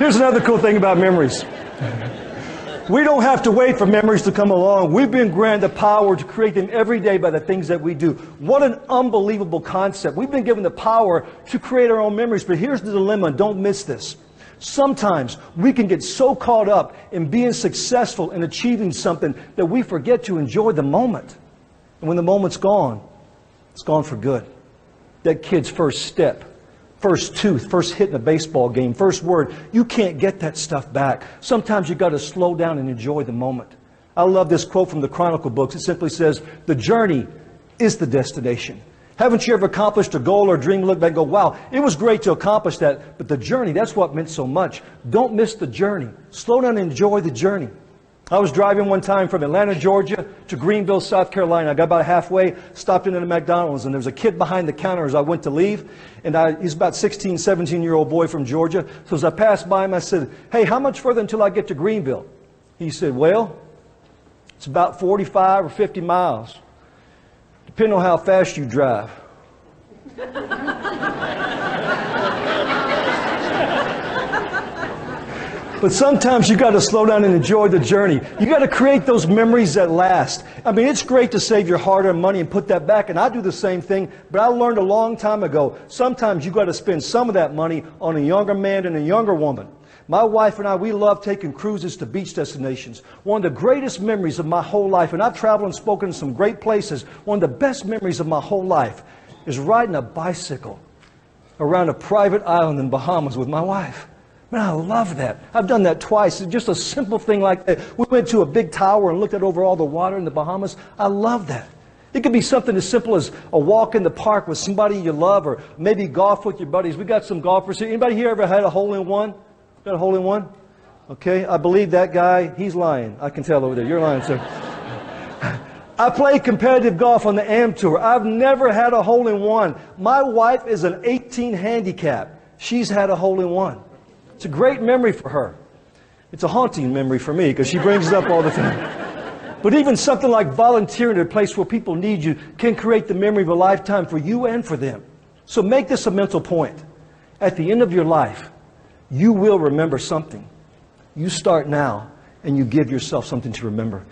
Here's another cool thing about memories. We don't have to wait for memories to come along. We've been granted the power to create them every day by the things that we do. What an unbelievable concept. We've been given the power to create our own memories. But here's the dilemma. Don't miss this. Sometimes we can get so caught up in being successful and achieving something that we forget to enjoy the moment. And when the moment's gone, it's gone for good. That kid's first step, first tooth, first hit in a baseball game, first word, you can't get that stuff back. Sometimes you've got to slow down and enjoy the moment. I love this quote from the Chronicle books. It simply says, the journey is the destination. Haven't you ever accomplished a goal or dream, look back and go, wow, it was great to accomplish that, but the journey, that's what meant so much. Don't miss the journey. Slow down and enjoy the journey. I was driving one time from Atlanta, Georgia to Greenville, South Carolina. I got about halfway, stopped into the McDonald's, and there was a kid behind the counter as I went to leave. And he's about 16, 17-year-old boy from Georgia. So as I passed by him, I said, hey, how much further until I get to Greenville? He said, well, it's about 45 or 50 miles, depending on how fast you drive. But sometimes you got to slow down and enjoy the journey. You got to create those memories that last. I mean, it's great to save your hard-earned money and put that back, and I do the same thing, but I learned a long time ago, sometimes you got to spend some of that money on a younger man and a younger woman. My wife and I, we love taking cruises to beach destinations. One of the greatest memories of my whole life, and I've traveled and spoken in some great places, one of the best memories of my whole life is riding a bicycle around a private island in Bahamas with my wife. Man, I love that. I've done that twice. It's just a simple thing like that. We went to a big tower and looked at over all the water in the Bahamas. I love that. It could be something as simple as a walk in the park with somebody you love, or maybe golf with your buddies. We got some golfers here. Anybody here ever had a hole-in-one? Got a hole-in-one? Okay, I believe that guy, he's lying. I can tell over there. You're lying, sir. I play competitive golf on the AM Tour. I've never had a hole-in-one. My wife is an 18 handicap. She's had a hole-in-one. It's a great memory for her. It's a haunting memory for me because she brings it up all the time. But even something like volunteering at a place where people need you can create the memory of a lifetime for you and for them. So make this a mental point. At the end of your life, you will remember something. You start now and you give yourself something to remember.